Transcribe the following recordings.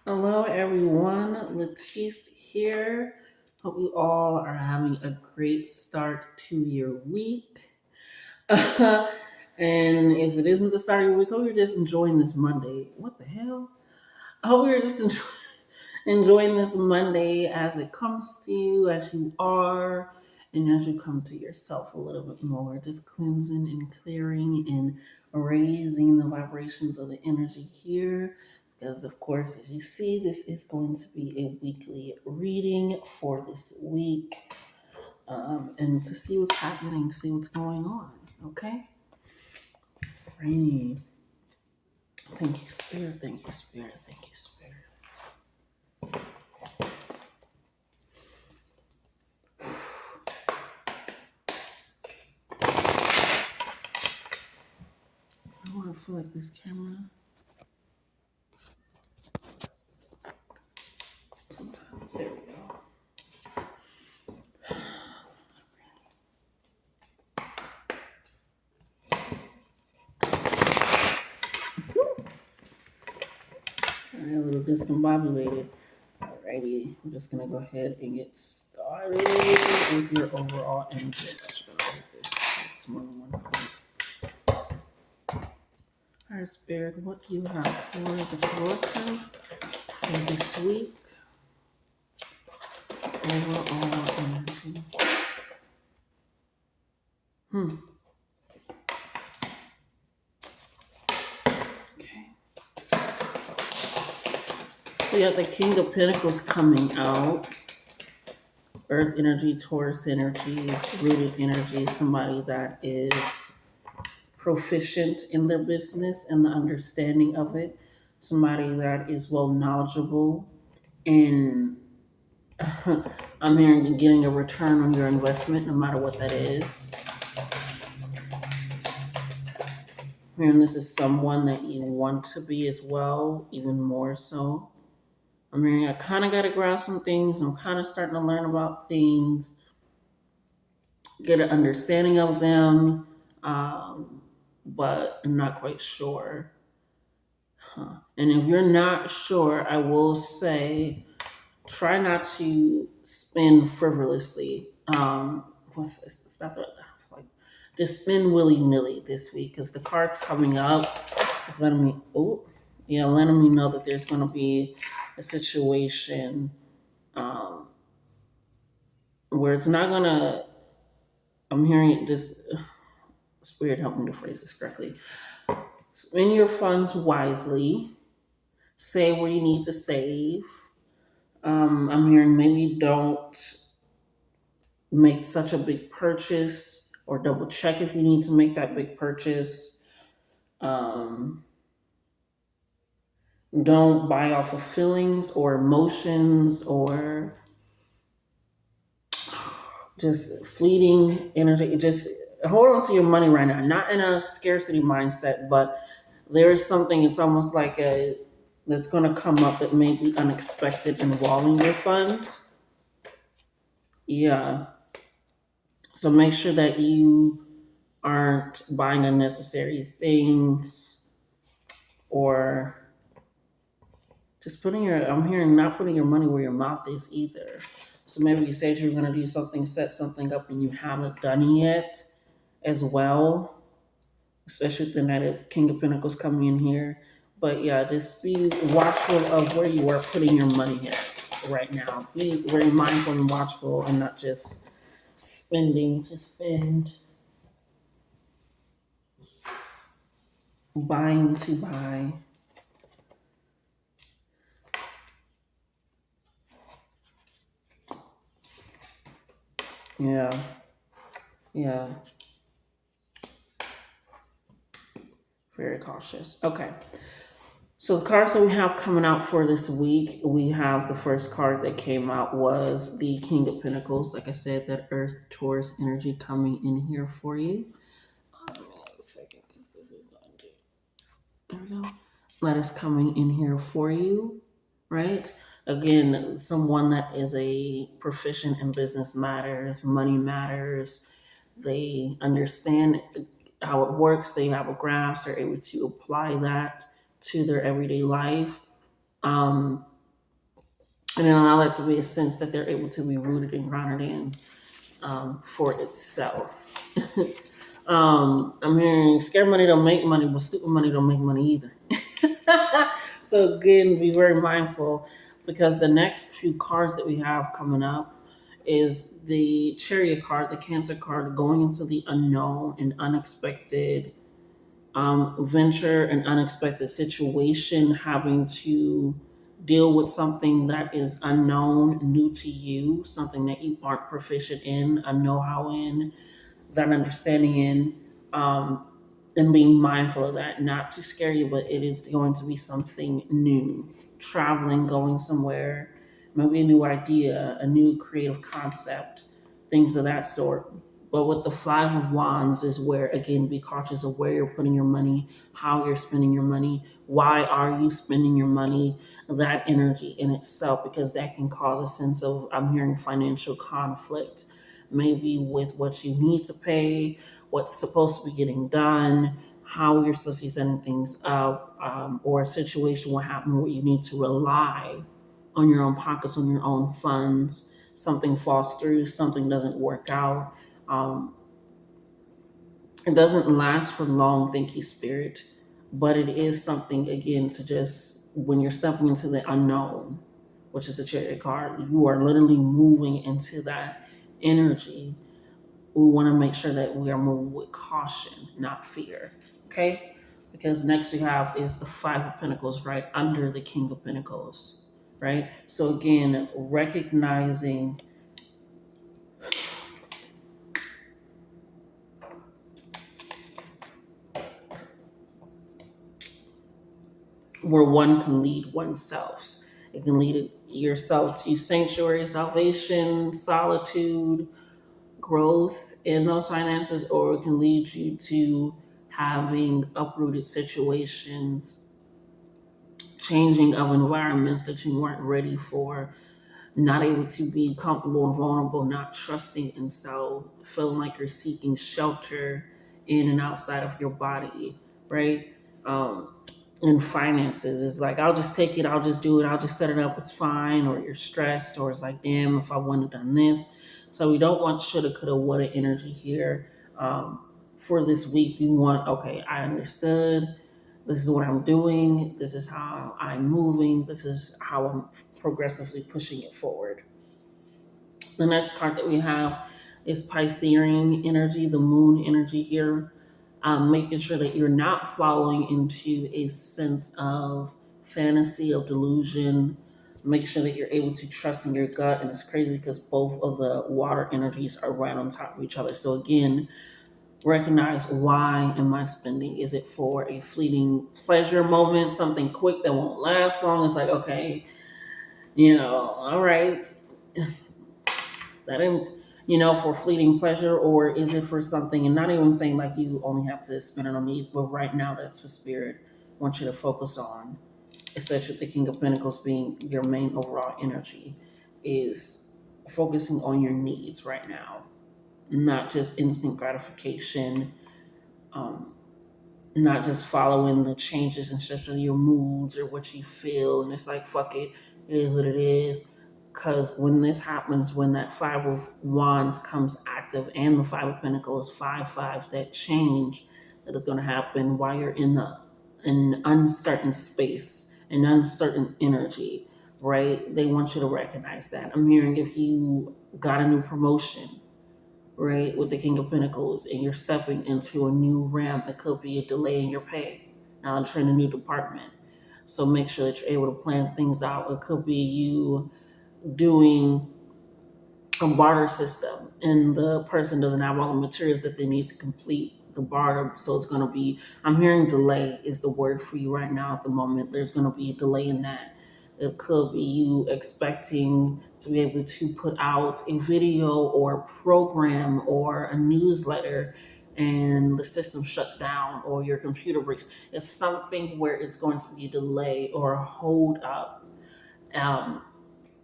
Hello, everyone. Latiste here. Hope you all are having a great start to your week. And if it isn't the start of your week, hope you're just enjoying this Monday. What the hell? I hope you're just enjoying this Monday as it comes to you, as you are, and as you come to yourself a little bit more. Just cleansing and clearing and raising the vibrations of the energy here. Because, of course, as you see, this is going to be a weekly reading for this week, and to see what's happening, see what's going on. Okay? Rainy. Thank you, Spirit. Thank you, Spirit. Thank you, Spirit. Oh, I feel like this camera sometimes. There we go. All right, a little discombobulated. Alrighty, I'm just gonna go ahead and get started with your overall energy. I'm just gonna write this. It's more than one card. All right, Spirit, what do you have for the collective for this week? Overall energy. Okay. We got the King of Pentacles coming out. Earth energy, Taurus energy, rooted energy, somebody that is proficient in their business and the understanding of it, somebody that is well knowledgeable and I'm hearing you're getting a return on your investment no matter what that is. And this is someone that you want to be as well, even more so. I'm hearing I kind of got to grasp some things. I'm kind of starting to learn about things, get an understanding of them, but I'm not quite sure. And if you're not sure, I will say try not to spend frivolously. It's not the, like, just spend willy nilly this week because the cards coming up is letting me, letting me know that there's going to be a situation where it's not going to, I'm hearing this, Spirit help me to phrase this correctly. Spend your funds wisely, save where you need to save. I'm hearing maybe don't make such a big purchase or double check if you need to make that big purchase. Don't buy off of feelings or emotions or just fleeting energy. Just hold on to your money right now. Not in a scarcity mindset, but there is something, it's almost like a that's going to come up that may be unexpected involving your funds. Yeah. So make sure that you aren't buying unnecessary things or just putting your, I'm hearing not putting your money where your mouth is either. So maybe you said you're going to do something, set something up, and you haven't done it yet as well, especially with the Knight of King of Pentacles coming in here. But yeah, just be watchful of where you are putting your money at right now. Be very mindful and watchful and not just spending to spend, buying to buy. Yeah. Yeah. Very cautious. Okay. So the cards that we have coming out for this week, we have the first card that came out was the King of Pentacles. Like I said, that Earth Taurus energy coming in here for you. A second, because this is going to. There we go. That is coming in here for you, right? Again, someone that is a proficient in business matters, money matters. They understand how it works. They have a grasp. They're able to apply that to their everyday life. and then allow that to be a sense that they're able to be rooted and grounded in for itself. I'm hearing scared money don't make money, but stupid money don't make money either. So again, be very mindful because the next few cards that we have coming up is the Chariot card, the Cancer card, going into the unknown and unexpected venture, an unexpected situation, having to deal with something that is unknown, new to you, something that you aren't proficient in, a know-how in, that understanding in, and being mindful of that, not to scare you, but it is going to be something new. Traveling, going somewhere, maybe a new idea, a new creative concept, things of that sort. But with the Five of Wands is where, again, be cautious of where you're putting your money, how you're spending your money, why are you spending your money, that energy in itself, because that can cause a sense of, I'm hearing financial conflict, maybe with what you need to pay, what's supposed to be getting done, how you're supposed to be setting things up, or a situation will happen where you need to rely on your own pockets, on your own funds. Something falls through, something doesn't work out. Um, it doesn't last for long, thank you, Spirit, but it is something, again, to just, when you're stepping into the unknown, which is the Chariot card, you are literally moving into that energy. We want to make sure that we are moving with caution, not fear. Okay? Because next we have is the Five of Pentacles right under the King of Pentacles. Right? So again, recognizing where one can lead oneself. It can lead yourself to sanctuary, salvation, solitude, growth in those finances, or it can lead you to having uprooted situations, changing of environments that you weren't ready for, not able to be comfortable and vulnerable, not trusting in self, feeling like you're seeking shelter in and outside of your body, right? Um, and finances is like, I'll just take it, I'll just do it, I'll just set it up, it's fine, or you're stressed, or it's like, damn, if I wouldn't have done this. So we don't want shoulda, coulda, woulda energy here. For this week, you want, okay, I understood, this is what I'm doing, this is how I'm moving, this is how I'm progressively pushing it forward. The next card that we have is Piscean energy, the moon energy here. Making sure that you're not falling into a sense of fantasy, of delusion. Make sure that you're able to trust in your gut. And it's crazy because both of the water energies are right on top of each other. So again, recognize, why am I spending? Is it for a fleeting pleasure moment, something quick that won't last long? It's like, okay, all right, that didn't, for fleeting pleasure, or is it for something? And not even saying like you only have to spend it on these, but right now that's for Spirit. I want you to focus on, especially with the King of Pentacles being your main overall energy, is focusing on your needs right now, not just instant gratification, um, not just following the changes and shifts of your moods or what you feel. And it's like, fuck it, it is what it is. Because when this happens, when that Five of Wands comes active and the Five of Pentacles, 5-5, that change that is going to happen while you're in an uncertain space, an uncertain energy, right? They want you to recognize that. I'm hearing if you got a new promotion, right, with the King of Pentacles, and you're stepping into a new realm, it could be a delay in your pay. Now I'm trying a new department. So make sure that you're able to plan things out. It could be you doing a barter system and the person doesn't have all the materials that they need to complete the barter. So it's going to be, I'm hearing delay is the word for you right now at the moment. There's going to be a delay in that. It could be you expecting to be able to put out a video or a program or a newsletter, and the system shuts down or your computer breaks. It's something where it's going to be a delay or a hold up. Um,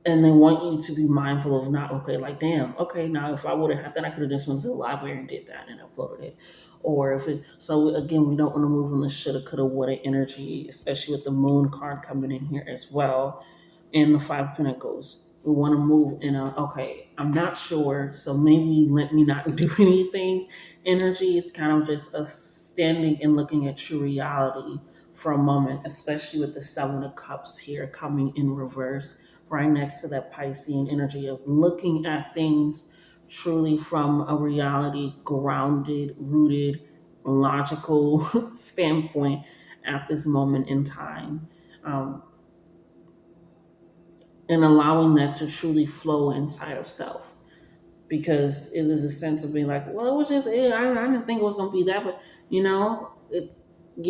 and they want you to be mindful of, not, okay, like, damn, okay, now if I would have had that, I could have just went to the library and did that and uploaded it. Or if it, so again, we don't want to move in the shoulda, coulda, woulda energy, especially with the moon card coming in here as well. and the Five of Pentacles. We want to move in a, okay, I'm not sure, so maybe let me not do anything energy. It's kind of just a standing and looking at true reality for a moment, especially with the Seven of Cups here coming in reverse, right next to that Piscean energy of looking at things truly from a reality grounded, rooted, logical standpoint at this moment in time. Um, and allowing that to truly flow inside of self, because it is a sense of being like, well, it was just I didn't think it was going to be that, but you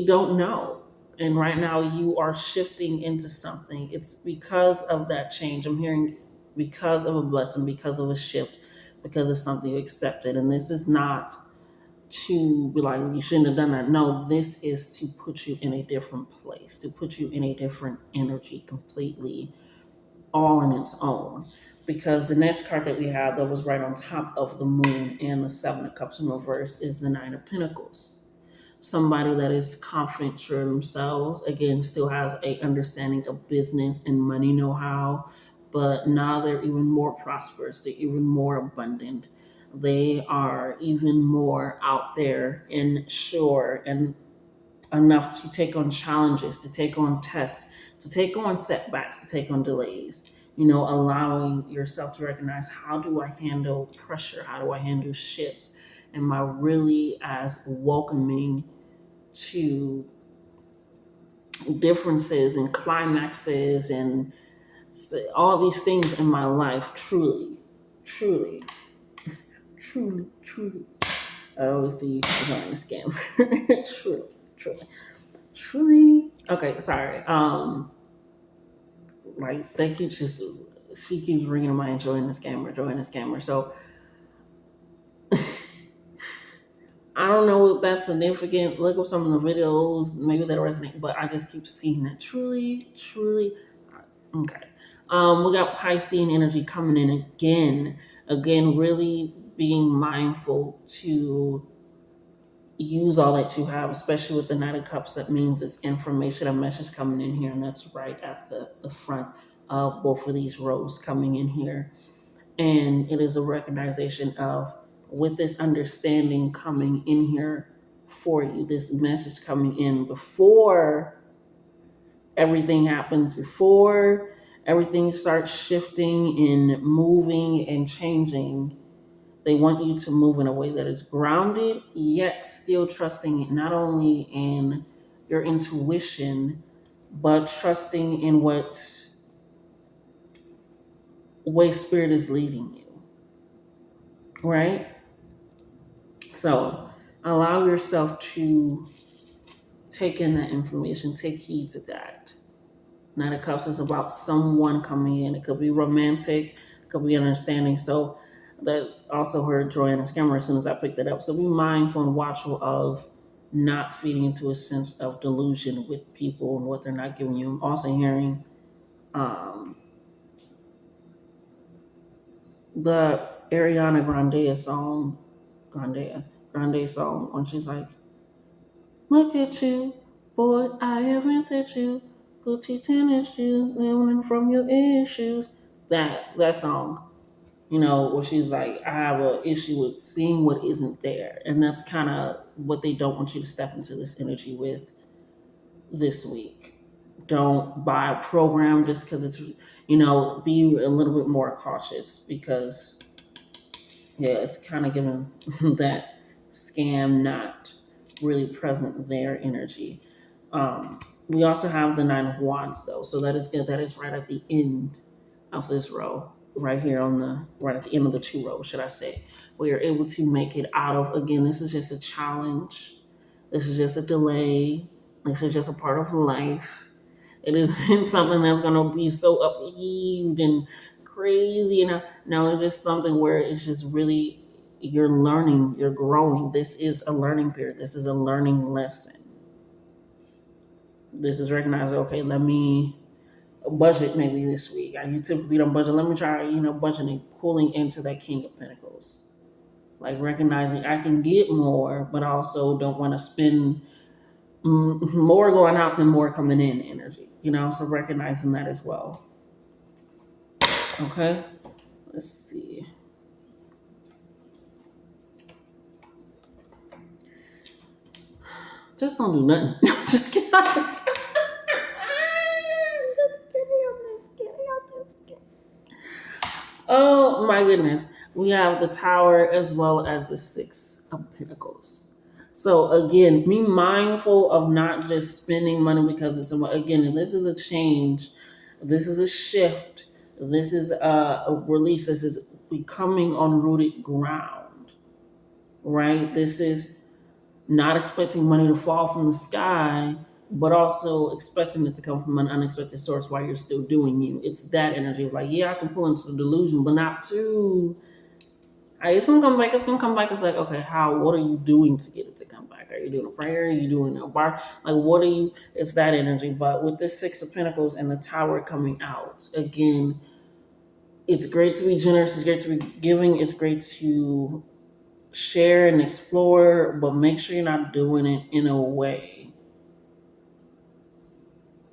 don't know. And right now you are shifting into something. It's because of that change. I'm hearing because of a blessing, because of a shift, because of something you accepted. And this is not to be like, you shouldn't have done that. No, this is to put you in a different place, to put you in a different energy completely, all in its own. Because the next card that we have that was right on top of the moon and the Seven of Cups in reverse is the Nine of Pentacles. Somebody that is confident, sure of themselves, again, still has a understanding of business and money know-how, but now they're even more prosperous, they're even more abundant. They are even more out there and sure and enough to take on challenges, to take on tests, to take on setbacks, to take on delays. Allowing yourself to recognize, how do I handle pressure? How do I handle shifts? Am I really as welcoming to differences and climaxes and all these things in my life? Truly, truly, truly. I always see you behind the scammer. Truly, truly. Okay, sorry. Like they keep just she keeps ringing in my enjoying the scammer, enjoying the scammer. So I don't know if that's significant. Look up some of the videos, maybe that'll resonate, but I just keep seeing that. Truly. Okay. We got Piscean energy coming in again. Again, really being mindful to use all that you have, especially with the Knight of Cups. That means it's information, a message coming in here, and that's right at the front of both of these rows coming in here. And it is a recognition of, with this understanding coming in here for you, this message coming in before everything happens, before everything starts shifting and moving and changing. They want you to move in a way that is grounded, yet still trusting not only in your intuition, but trusting in what way spirit is leading you, right? So allow yourself to take in that information, take heed to that. Nine of Cups is about someone coming in. It could be romantic, it could be understanding. So that also heard joy in the scammer as soon as I picked it up. So be mindful and watchful of not feeding into a sense of delusion with people and what they're not giving you. I'm also hearing um, the Ariana Grande song, when she's like, look at you, boy, I haven't sent you Gucci tennis shoes, living from your issues. That song, where she's like, I have an issue with seeing what isn't there. And that's kind of what they don't want you to step into this energy with this week. Don't buy a program just because it's, be a little bit more cautious, because yeah, it's kind of giving that scam, not really present there energy. We also have the Nine of Wands though, so that is good. That is right at the end of this row, right here on the right at the end of the two rows, should I say? We are able to make it out of. Again, this is just a challenge. This is just a delay. This is just a part of life. It isn't something that's going to be so upheaved and crazy. No, it's just something where it's just really, you're learning, you're growing. This is a learning period. This is a learning lesson. This is recognizing, okay, let me budget maybe this week. You typically don't budget. Let me try, budgeting, pulling into that King of Pentacles. Like recognizing I can get more, but also don't want to spend more going out than more coming in energy. So recognizing that as well. Okay, let's see. Just don't do nothing. Just kidding. I'm just kidding. I'm just kidding. I'm just kidding. I'm just kidding. Oh my goodness. We have the Tower as well as the Six of Pentacles. So again, be mindful of not just spending money because it's again, this is a change. This is a shift. This is a release. This is becoming on rooted ground, right? This is not expecting money to fall from the sky, but also expecting it to come from an unexpected source while you're still doing you. It's that energy of like, yeah, I can pull into the delusion, but not too. It's gonna come back. It's gonna come back. It's like, okay, how? What are you doing to get it to come back? Are you doing a prayer? Are you doing a bar? Like, what are you? It's that energy. But with this Six of Pentacles and the Tower coming out again, it's great to be generous. It's great to be giving. It's great to share and explore, but make sure you're not doing it in a way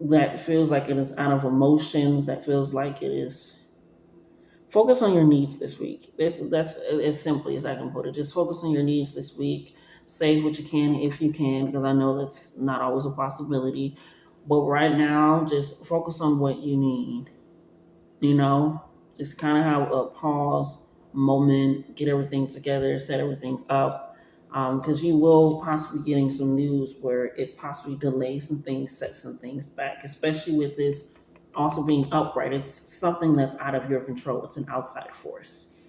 that feels like it is out of emotions, that feels like it is. Focus on your needs this week. That's as simply as I can put it. Just focus on your needs this week. Save what you can if you can, because I know that's not always a possibility. But right now, just focus on what you need. You know, just kind of have a pause moment, get everything together, set everything up, because you will possibly be getting some news where it possibly delays some things, sets some things back, especially with this also being upright. It's something that's out of your control. It's an outside force.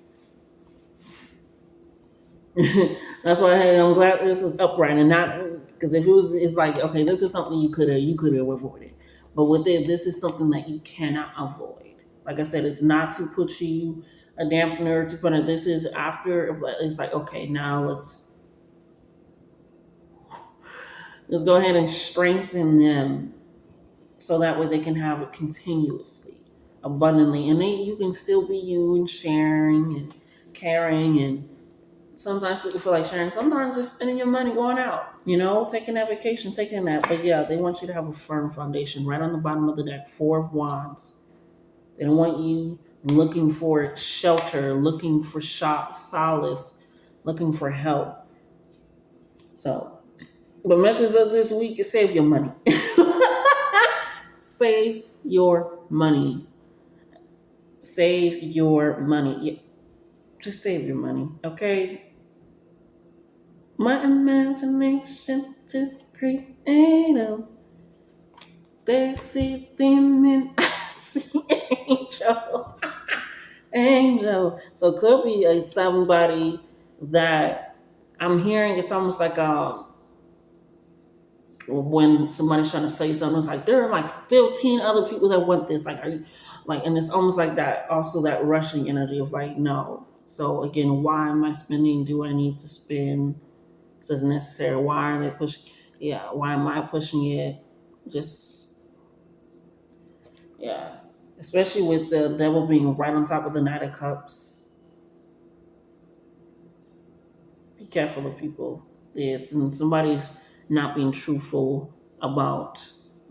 That's why, hey, I'm glad this is upright and not because if it was, it's like, okay, this is something you could have avoided, but with it, this is something that you cannot avoid. Like I said, it's not to put you a dampener to put it. This is after, but it's like, okay, now let's go ahead and strengthen them so that way they can have it continuously, abundantly, and then you can still be you and sharing and caring and sometimes people feel like sharing. Sometimes just spending your money going out, taking that vacation, taking that. But yeah, they want you to have a firm foundation. Right on the bottom of the deck, Four of Wands. They don't want you looking for shelter, looking for solace, looking for help. So the message of this week is save your money. Save your money. Save your money. Yeah, just save your money, okay? My imagination too creative. They see demon, I see angel. Angel. So it could be somebody that I'm hearing. It's almost like when somebody's trying to say something. It's like there are like 15 other people that want this. Like, are you like? And it's almost like that. Also, that rushing energy of like, no. So again, why am I spending? Do I need to spend? Is necessary? Why are they pushing? Yeah, why am I pushing it? Just, yeah. Especially with the devil being right on top of the Knight of Cups. Be careful of people. It's somebody's not being truthful about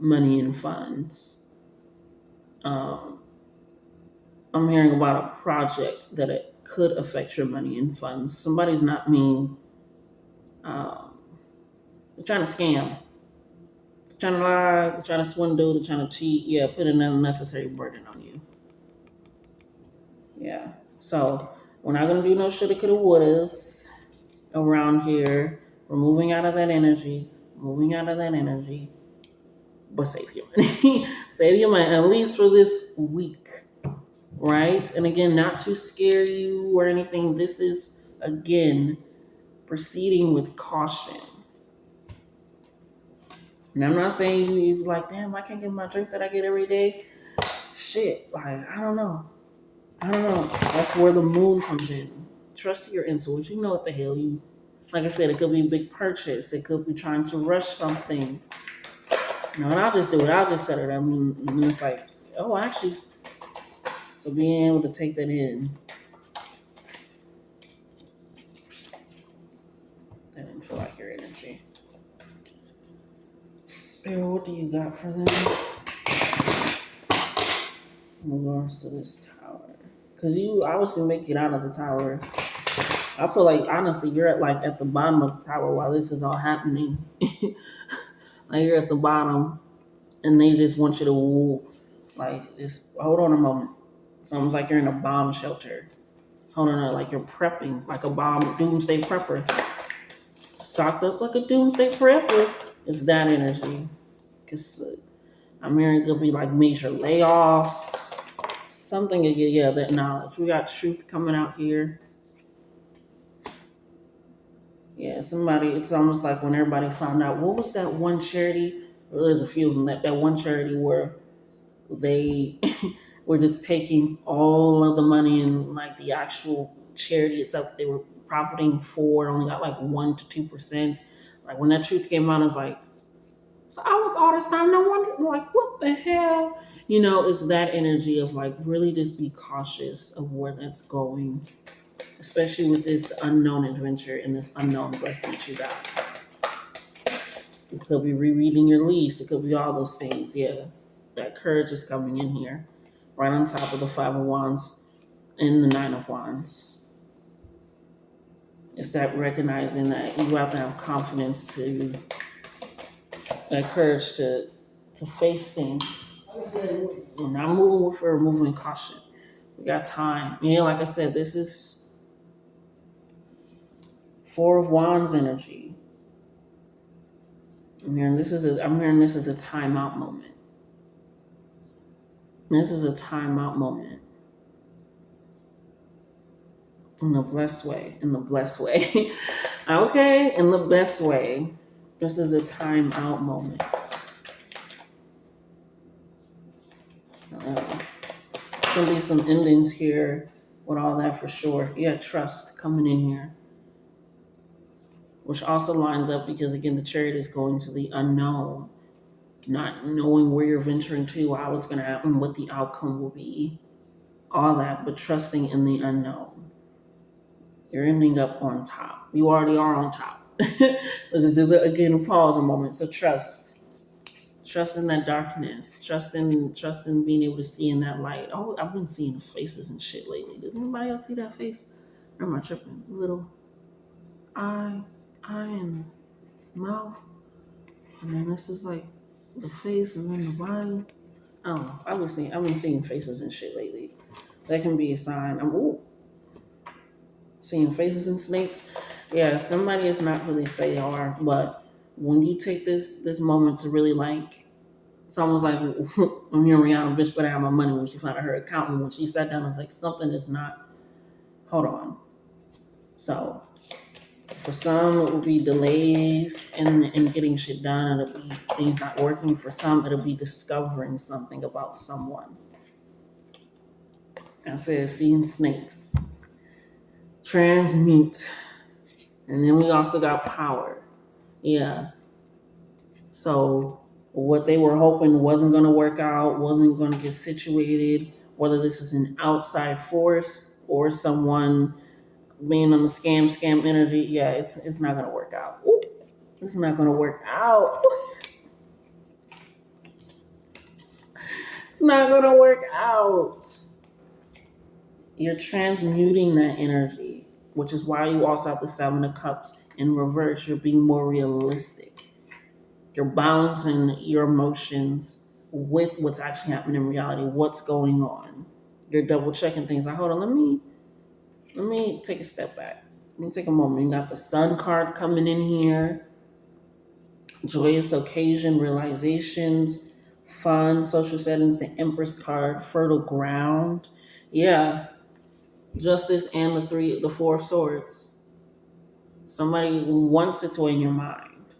money and funds. Um, I'm hearing about a project that it could affect your money and funds. Somebody's not being, they're trying to scam. Trying to lie, they're trying to swindle, they're trying to cheat. Yeah, put an unnecessary burden on you. Yeah. So we're not gonna do no shoulda, coulda, wouldas around here. We're moving out of that energy. Moving out of that energy. But save your money. Save your money, at least for this week. Right? And again, not to scare you or anything. This is again proceeding with caution. And I'm not saying you're like, damn, I can't get my drink that I get every day. Shit, like, I don't know. That's where the moon comes in. Trust your intuition. You know what the hell you. Like I said, it could be a big purchase. It could be trying to rush something. And I'll just do it. I'll just set it. I mean, and it's like, oh, actually. So being able to take that in. That didn't feel like your energy. Spirit, what do you got for them? In regards to this tower. because you obviously make it out of the tower. I feel like honestly, you're at the bottom of the tower while this is all happening. Like you're at the bottom, and they just want you to just hold on a moment. It's almost like you're in a bomb shelter. Hold on, like you're prepping, like a bomb doomsday prepper, stocked up like a doomsday prepper. It's that energy. Cause I'm hearing there'll be like major layoffs, something to get that knowledge. We got truth coming out here. Yeah, somebody. It's almost like when everybody found out what was that one charity. Well, there's a few of them. That one charity where they were just taking all of the money and like the actual charity itself they were profiting for only got like 1 to 2%. Like when that truth came out, it's like, so I was all this time no wonder like what the hell? It's that energy of like really just be cautious of where that's going, especially with this unknown adventure and this unknown blessing that you got. It could be rereading your lease. It could be all those things. Yeah, that courage is coming in here, right on top of the Five of Wands and the Nine of Wands. It's that recognizing that you have to have confidence that courage to face things. We're not moving with fear, we're moving with caution. We got time. Yeah, like I said, this is Four of Wands energy. I'm hearing this is a timeout moment. This is a timeout moment. In the blessed way. In the blessed way. Okay, in the best way. This is a timeout moment. There's gonna be some endings here with all that for sure. Yeah, trust coming in here. Which also lines up because again the chariot is going to the unknown. Not knowing where you're venturing to, how it's gonna happen, what the outcome will be. All that, but trusting in the unknown. You're ending up on top. You already are on top. This is again a pause a moment. So trust in that darkness. Trust in being able to see in that light. Oh, I've been seeing faces and shit lately. Does anybody else see that face? Or am I tripping? Little eye and mouth, and then this is like the face and then the body. I don't know. I've been seeing faces and shit lately. That can be a sign. Seeing faces and snakes. Yeah, somebody is not really say are, but when you take this moment to really like, it's almost like I'm hearing Rihanna, bitch, but I have my money when she found out her accountant. When she sat down, it's like something is not, hold on. So for some, it will be delays in getting shit done. It'll be things not working. For some, it'll be discovering something about someone. I said, seeing snakes. Transmute. And then we also got power. Yeah. So what they were hoping wasn't going to work out, wasn't going to get situated, whether this is an outside force or someone being on the scam energy, yeah, it's not going to work out. Ooh, it's not going to work out. It's not going to work out. You're transmuting that energy, which is why you also have the Seven of Cups in reverse. You're being more realistic. You're balancing your emotions with what's actually happening in reality, what's going on. You're double checking things. Like, hold on, let me take a step back. Let me take a moment. You got the Sun card coming in here. Joyous occasion, realizations, fun, social settings, the Empress card, fertile ground. Yeah. Justice and the Four of Swords. Somebody wants it to in your mind.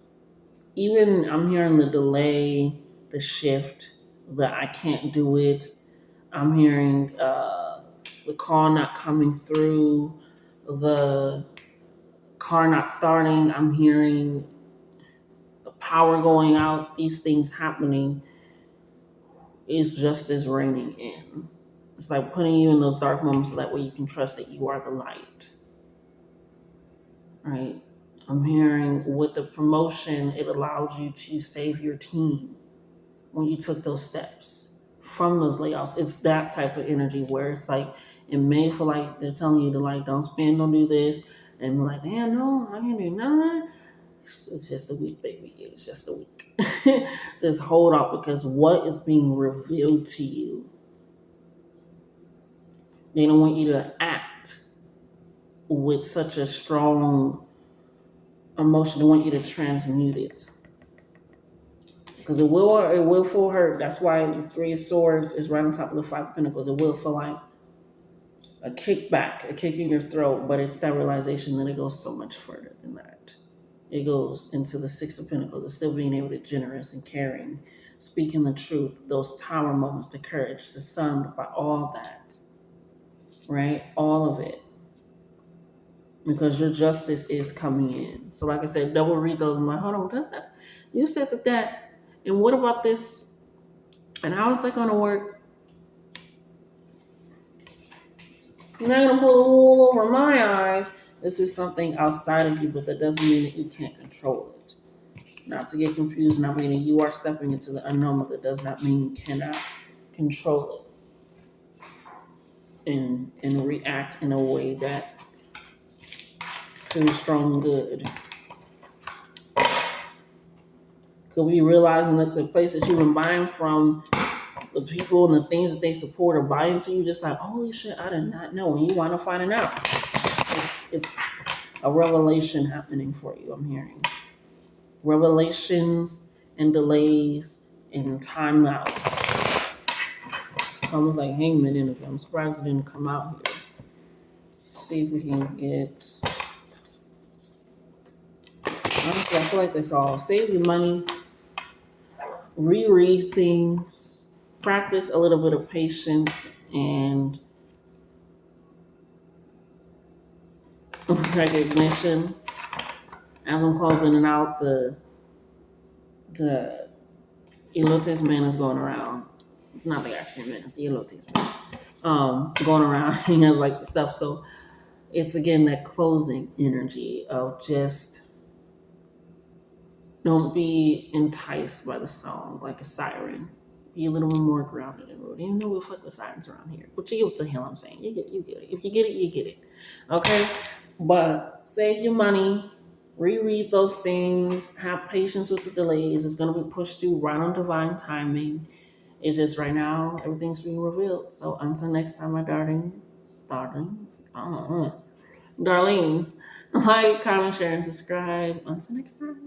Even I'm hearing the delay, the shift, the I can't do it. I'm hearing the call not coming through, the car not starting. I'm hearing the power going out. These things happening is just as raining in. It's like putting you in those dark moments so that way you can trust that you are the light. Right? I'm hearing with the promotion, it allowed you to save your team when you took those steps. from those layoffs. It's that type of energy where it's like it may feel like they're telling you to like don't spend, don't do this, and we're like, damn, no, I can't do nothing. It's just a week, baby. It's just a week. Just hold up because what is being revealed to you, they don't want you to act with such a strong emotion. They want you to transmute it because it will feel hurt. That's why the Three of Swords is right on top of the Five of Pentacles. It will feel like a kickback, a kick in your throat, but it's that realization that it goes so much further than that. It goes into the Six of Pentacles. It's still being able to be generous and caring, speaking the truth, those tower moments, the courage, the sun, by all that, right? All of it. Because your justice is coming in. So like I said, double read those. I'm like, hold on, does that? You said that. And what about this? And how is that going to work? You're not going to pull the wool over my eyes. This is something outside of you, but that doesn't mean that you can't control it. Not to get confused, not meaning you are stepping into the unknown, but that does not mean you cannot control it and react in a way that feels strong and good. Could be realizing that the place that you've been buying from, the people and the things that they support are buying to you, just like, holy shit, I did not know. And you want to find it out. It's a revelation happening for you, I'm hearing. Revelations and delays and time out. It's almost like Hangman interview. I'm surprised it didn't come out here. See if we can get... Honestly, I feel like that's all. Save your money. Reread things. Practice a little bit of patience and recognition. As I'm closing it out, the elotes man is going around. It's not the ice cream man, it's the elotes man. Going around, he has like the stuff. So it's again that closing energy of just don't be enticed by the song like a siren. Be a little bit more grounded and rooted. Even though we fuck with sirens around here, but you get what the hell I'm saying. You get it. If you get it, you get it. Okay, but save your money. Reread those things. Have patience with the delays. It's gonna be pushed through right on divine timing. It's just right now everything's being revealed. So until next time, my darlings, like, comment, share, and subscribe. Until next time.